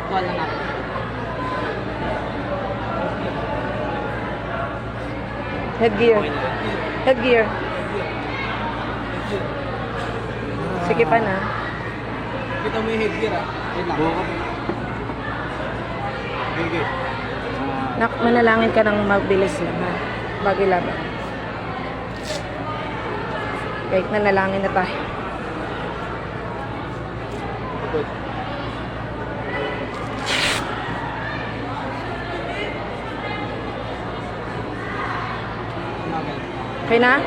Actual na natin. Headgear. Headgear. Sige pa na. Kita mo yung headgear ah. Yun lang. Okay. Manalangin ka ng mabilis lang ha. Bago laban. Kahit nanalangin na tayo. Good. Okay na?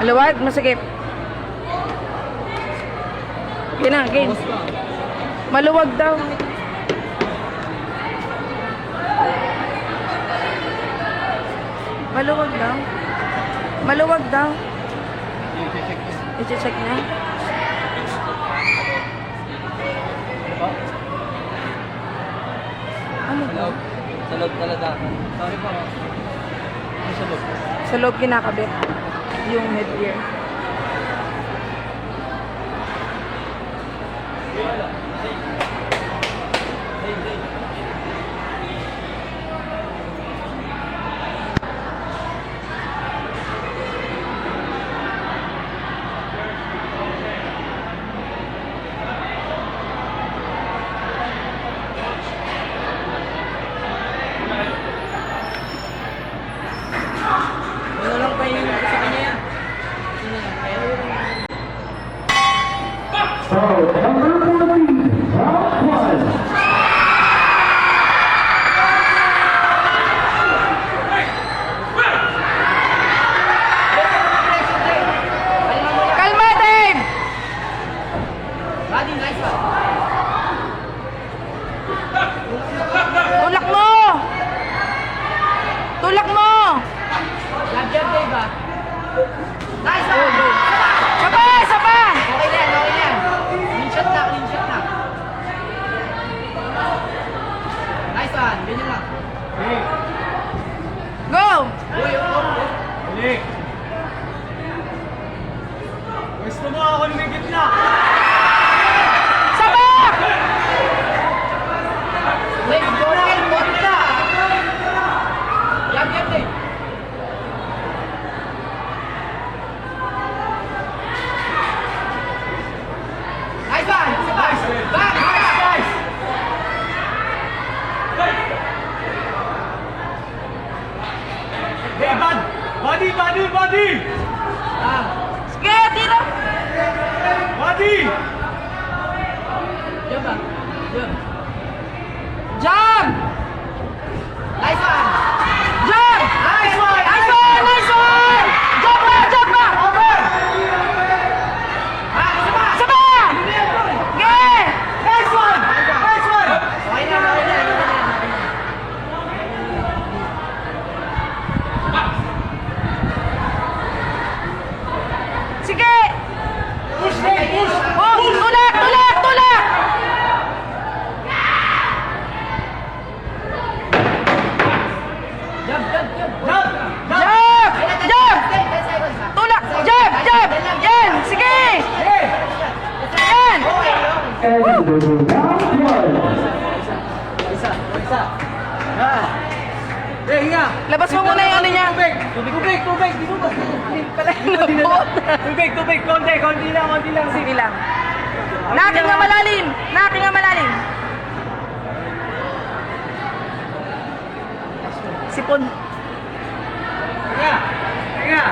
Maluwag? Masakit? Okay na, game. Maluwag daw. Maluwag daw. Maluwag daw. I-check na. Ano daw? Sa loob talaga. Sorry po. Sa loob. Sa loob kinakabit yung headgear. Ano lang pa yung sa kanya yan? So, number 14, round 1. Kalma, Dave! Buddy, nice one. Tulak mo! Tulak mo! Love job, Dave ah. Nice one! Saba! Saba! Okay na yan, okay na yan. Clean shot na, clean shot na. Nice one, ganyan lang. Go! Uy, Balik! Gusto mo ako lumigit na! Saba! Dave, go ahead, body ka. Love job, Dave. Nice one! Isa pa! Back! Back! Hey, bud! Body, body, body! Ah, Sige, tira! Body! jump ah. Jump. Jump! Nice one! Jump! Nice one! Nice one! Nice one! Jump ba! Jump ba! Ah, isa pa! Saba! Sige! Nice one! Nice one! Okay na, okay na, okay na. Sige! Push, Dave! Push! Oh! Tulak! Tulak! Tulak! Jump, jump, jump. Jump! Jump! Jump! 10 seconds ah. Tulak! Jump! Jump! Yan! Sige! Hey! Yan! Okay, okay. And round 1. Isa. Ah. Eh, hinga. Labas mo muna yung ano niya. Tubig! Tubig! Di mo ba? Pala yung labot. Tubig! Konti lang! Sige lang. Nakin nga malalim! Nakin nga malalim! Sipon. Hinga!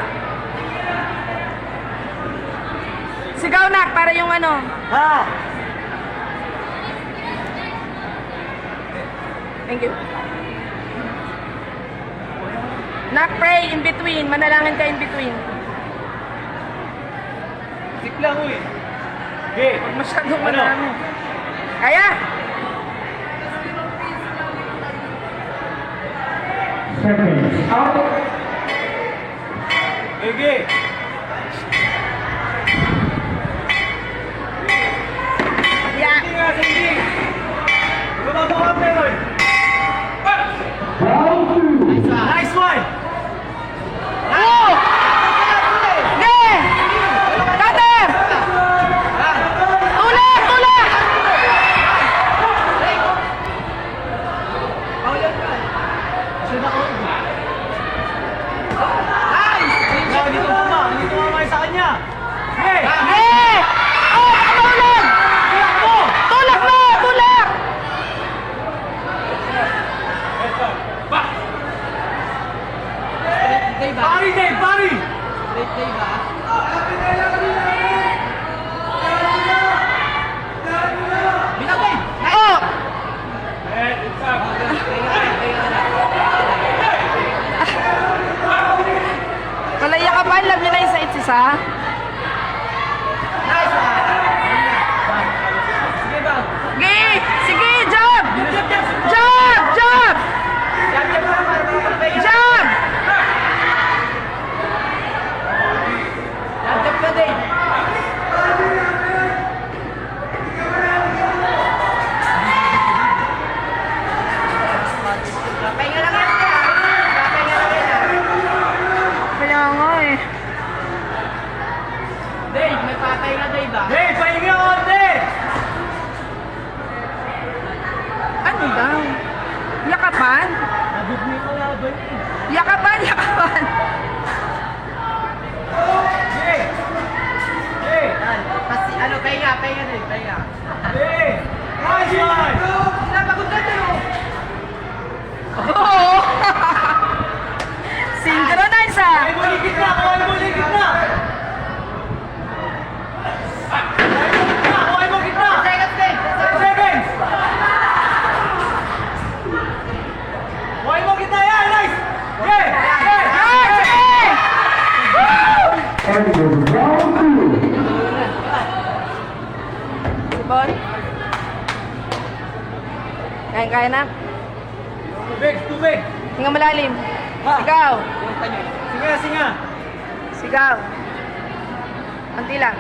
Sigaw nak para yung ano. Ha! Thank you. Nak, pray in between. Manalangin ka in between. Tik lang, uy! Okay! Huwag masyadong Ano? manalangin. Kaya! Seconds out. Okay! Yeah. Sige! Bumaba ka, Peroy! Round 2. Nice one! Oh! Sige! Cutter! Tulak! Tulak! Cool down. Yakapan? Nabig mo yung kalaban eh. Yakapan, yakapan. Hey! Hey! Kasi ano, pahinga na eh, pahinga. Hey! Nice one! Napagod ka dyan oh. Oo! Synchronize ah! Kaway mo ligit na! Kaway mo ligit na! Kaway mo ligit na! Second game. 10 seconds! Kaway mo ligit na yan! Nice! Yeah! Yeah! Sige! And it was round 2. Sipon? Kaya na? Tubig! Tubig! Hinga malalim. Ha? Sigaw. Singa! Singa! Sigaw. Anti lang.